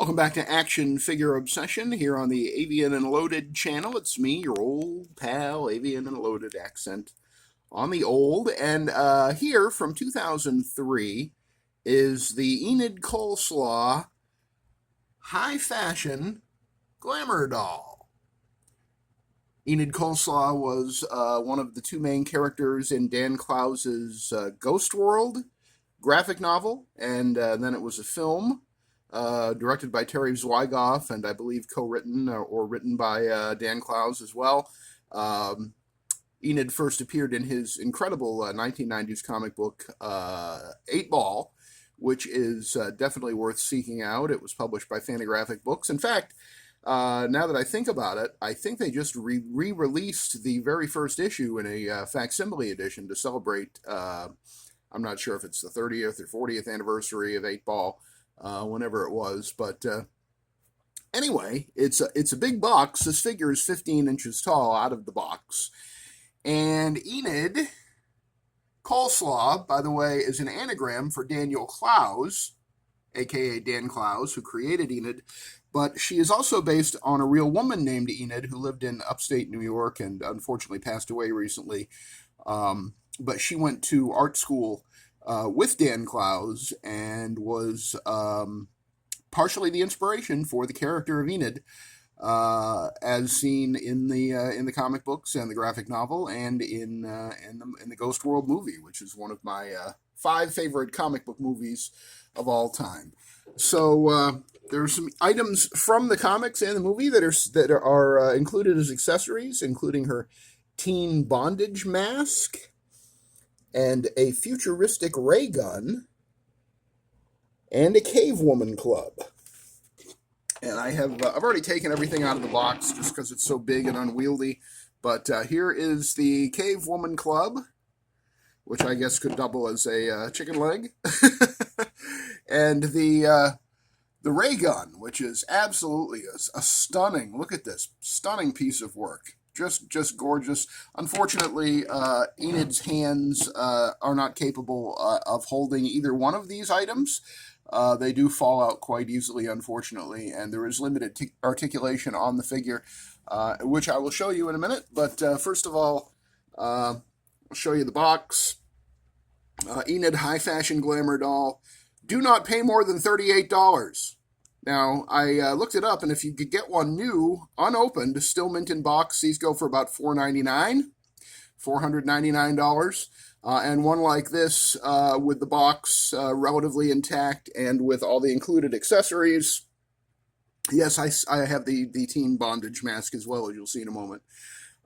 Welcome back to Action Figure Obsession here on the Avian and Loaded channel. It's me, your old pal, Avian and Loaded accent on the old. And here from 2003 is the Enid Coleslaw high fashion glamour doll. Enid Coleslaw was one of the two main characters in Dan Clowes's Ghost World graphic novel, and then it was a film. Directed by Terry Zwigoff, and I believe co-written or written by Dan Clowes as well. Enid first appeared in his incredible 1990s comic book, 8-Ball, which is definitely worth seeking out. It was published by Fantagraphic Books. In fact, now that I think about it, I think they just re-released the very first issue in a facsimile edition to celebrate, I'm not sure if it's the 30th or 40th anniversary of 8-Ball. Whenever it was, but anyway, it's a big box. This figure is 15 inches tall out of the box, and Enid Coleslaw, by the way, is an anagram for Daniel Clowes, aka Dan Clowes, who created Enid, but she is also based on a real woman named Enid who lived in upstate New York and unfortunately passed away recently. But she went to art school with Dan Clowes and was partially the inspiration for the character of Enid, as seen in the comic books and the graphic novel, and in the Ghost World movie, which is one of my 5 favorite comic book movies of all time. So there are some items from the comics and the movie that are included as accessories, including her teen bondage mask, and a futuristic ray gun, and a cave woman club. And I've already taken everything out of the box just because it's so big and unwieldy. But here is the cave woman club, which I guess could double as a chicken leg, and the ray gun, which is absolutely a stunning. Look at this stunning piece of work. Just gorgeous. Unfortunately, Enid's hands are not capable of holding either one of these items. They do fall out quite easily, unfortunately, and there is limited articulation on the figure, which I will show you in a minute. But first of all, I'll show you the box. Enid High Fashion Glamour Doll. Do not pay more than $38. Now, I looked it up, and if you could get one new, unopened, still mint in box, these go for about $499. And one like this, with the box relatively intact and with all the included accessories. Yes, I have the teen bondage mask as well, as you'll see in a moment.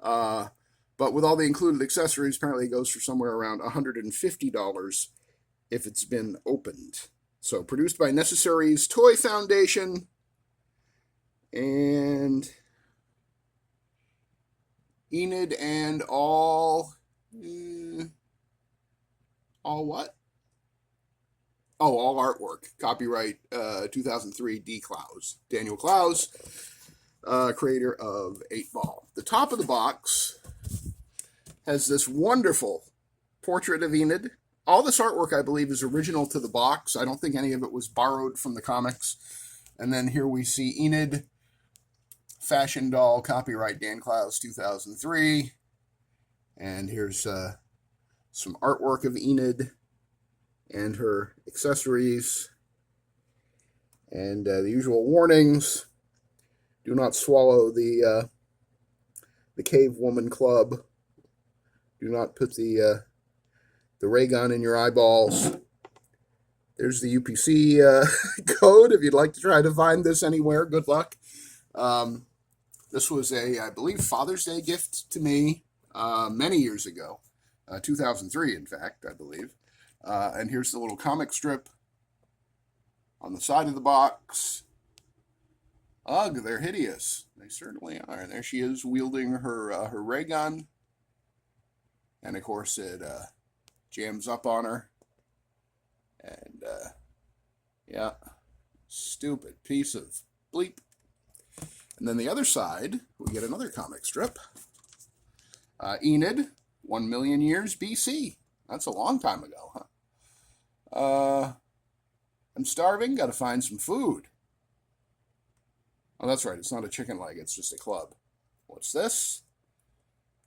But with all the included accessories, apparently it goes for somewhere around $150 if it's been opened. So, produced by Necessaries Toy Foundation, and Enid and all what? Oh, all artwork. Copyright 2003 D. Clowes. Daniel Clowes, creator of 8-Ball. The top of the box has this wonderful portrait of Enid. All this artwork, I believe, is original to the box. I don't think any of it was borrowed from the comics. And then here we see Enid, fashion doll, copyright Dan Clowes, 2003. And here's some artwork of Enid and her accessories. And the usual warnings. Do not swallow the cave woman club. Do not put the ray gun in your eyeballs. There's the UPC code if you'd like to try to find this anywhere. Good luck. This was I believe, Father's Day gift to me many years ago. 2003, in fact, I believe. And here's the little comic strip on the side of the box. Ugh, they're hideous. They certainly are. And there she is wielding her ray gun. And, of course, it jams up on her, and yeah, stupid piece of bleep. And then the other side, we get another comic strip. Enid, 1 million years BC. That's a long time ago, huh? I'm starving, gotta find some food. Oh, that's right. It's not a chicken leg. It's just a club. What's this?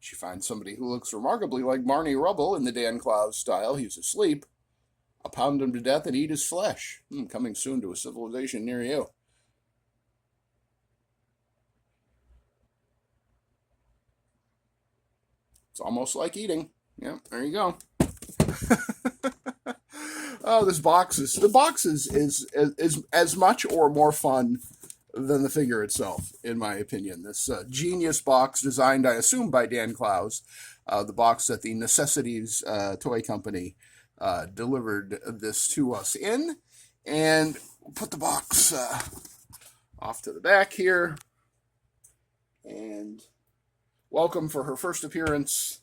She finds somebody who looks remarkably like Barney Rubble in the Dan Clowes style. He's asleep. I'll pound him to death and eat his flesh. Coming soon to a civilization near you. It's almost like eating. Yeah, there you go. Oh, the box is as much or more fun than the figure itself, in my opinion. This genius box designed, I assume, by Dan Clowes, the box that the Necessities Toy Company delivered this to us in, and we'll put the box off to the back here, and welcome for her first appearance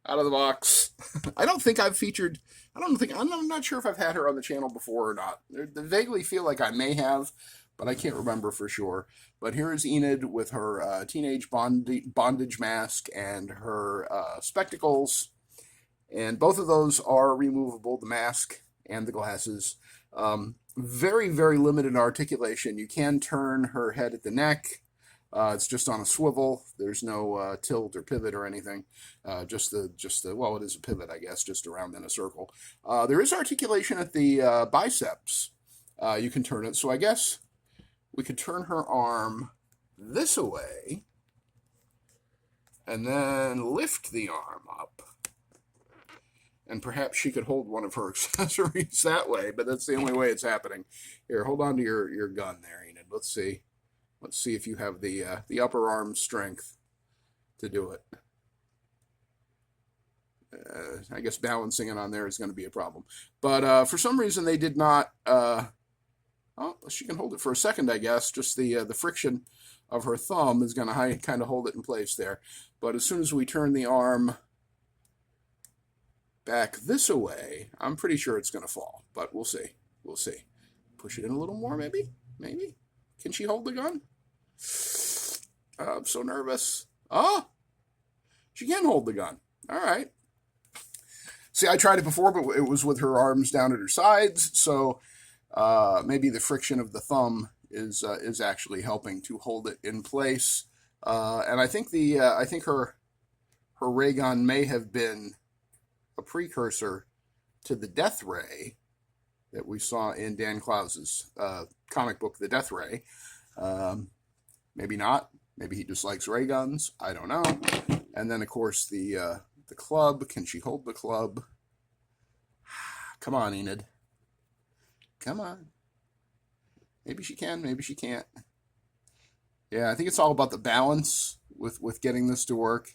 out of the box. I don't think I've featured, I'm not sure if I've had her on the channel before or not. They vaguely feel like I may have, but I can't remember for sure. But here is Enid with her teenage bondage mask and her spectacles. And both of those are removable, the mask and the glasses. Very, very limited articulation. You can turn her head at the neck. It's just on a swivel. There's no tilt or pivot or anything. Just the well, it is a pivot, I guess, just around in a circle. There is articulation at the biceps. You can turn it. So I guess we could turn her arm this way and then lift the arm up. And perhaps she could hold one of her accessories that way, but that's the only way it's happening. Here, hold on to your gun there, Enid. Let's see. Let's see if you have the upper arm strength to do it. I guess balancing it on there is going to be a problem. But for some reason they did not. Oh, she can hold it for a second, I guess. Just the friction of her thumb is going to kind of hold it in place there. But as soon as we turn the arm back this way, I'm pretty sure it's going to fall. But we'll see. We'll see. Push it in a little more, maybe? Maybe? Can she hold the gun? I'm so nervous. Oh, she can hold the gun. All right. See, I tried it before, but it was with her arms down at her sides, so maybe the friction of the thumb is actually helping to hold it in place. And I think her ray gun may have been a precursor to the Death Ray that we saw in Dan Clowes' comic book, The Death Ray. Maybe not. Maybe he just likes ray guns. I don't know. And then, of course, the club. Can she hold the club? Come on, Enid. Come on. Maybe she can. Maybe she can't. Yeah, I think it's all about the balance with getting this to work.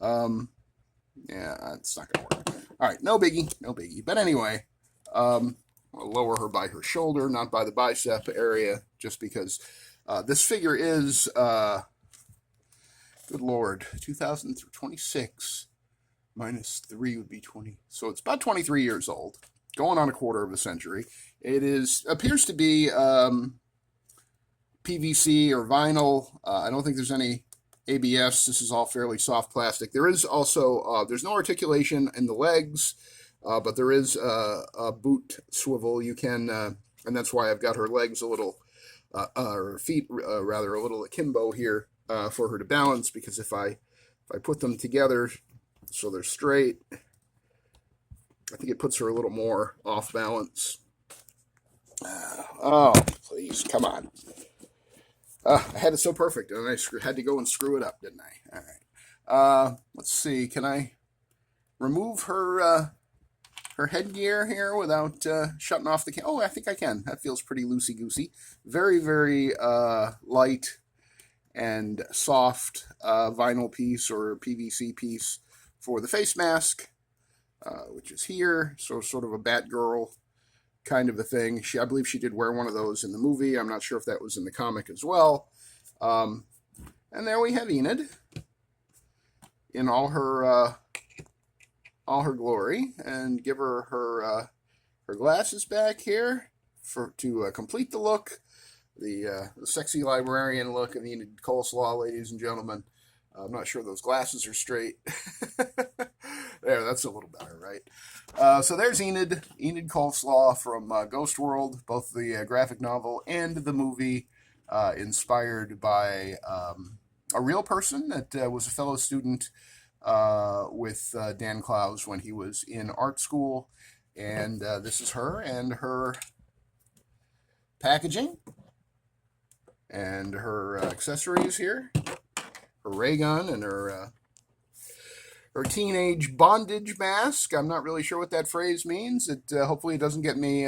Yeah, it's not going to work. All right, no biggie. No biggie. But anyway, I'll lower her by her shoulder, not by the bicep area, just because this figure is, good Lord, 2026 minus 3 would be 20. So it's about 23 years old, going on a quarter of a century. It appears to be PVC or vinyl. I don't think there's any ABS. This is all fairly soft plastic. There is also, there's no articulation in the legs, but there is a boot swivel. You can, and that's why I've got her legs a little, or feet rather, a little akimbo here for her to balance, because if I put them together so they're straight, I think it puts her a little more off balance. Oh, please, come on. I had it so perfect, and I had to go and screw it up, didn't I? All right. Let's see. Can I remove her headgear here without shutting off the camera? Oh, I think I can. That feels pretty loosey-goosey. Very, very light and soft vinyl piece or PVC piece for the face mask, which is here. So sort of a Batgirl kind of a thing. I believe she did wear one of those in the movie. I'm not sure if that was in the comic as well. And there we have Enid in all her glory, and give her her glasses back here to complete the look, the sexy librarian look of Enid Coleslaw, ladies and gentlemen. I'm not sure those glasses are straight. There, that's a little better, right? So there's Enid Coleslaw from Ghost World, both the graphic novel and the movie. inspired by a real person that was a fellow student with Dan Clowes when he was in art school. And this is her and her packaging and her accessories here, her ray gun and her teenage bondage mask. I'm not really sure what that phrase means. It hopefully it doesn't get me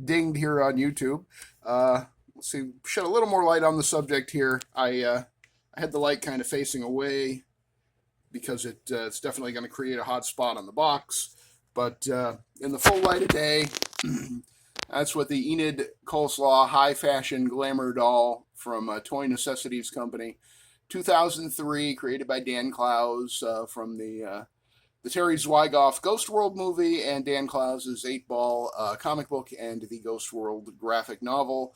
dinged here on YouTube. Let's see, shed a little more light on the subject here. I had the light kind of facing away because it's definitely going to create a hot spot on the box. But in the full light of day, that's what the Enid Coleslaw High Fashion Glamour doll from Toy Necessities Company, 2003, created by Dan Clowes from the Terry Zwigoff Ghost World movie and Dan Clowes' 8-Ball comic book and the Ghost World graphic novel,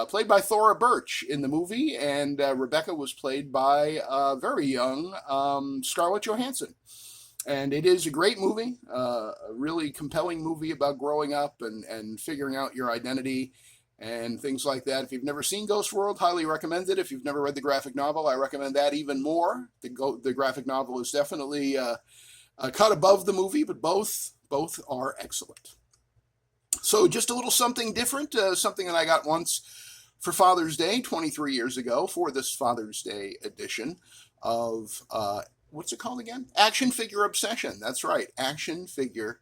played by Thora Birch in the movie, and Rebecca was played by very young Scarlett Johansson. And it is a great movie, a really compelling movie about growing up and figuring out your identity and things like that. If you've never seen Ghost World, highly recommend it. If you've never read the graphic novel, I recommend that even more. The graphic novel is definitely cut above the movie, but both are excellent. So just a little something different, something that I got once for Father's Day 23 years ago for this Father's Day edition of what's it called again? Action Figure Obsession. That's right, Action Figure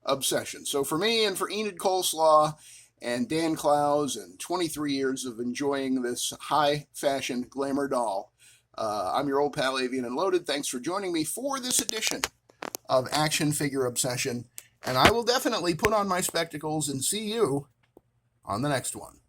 Obsession. So for me and for Enid Coleslaw and Dan Clowes and 23 years of enjoying this high fashion glamour doll, I'm your old pal Avian and Loaded. Thanks for joining me for this edition of Action Figure Obsession. And I will definitely put on my spectacles and see you on the next one.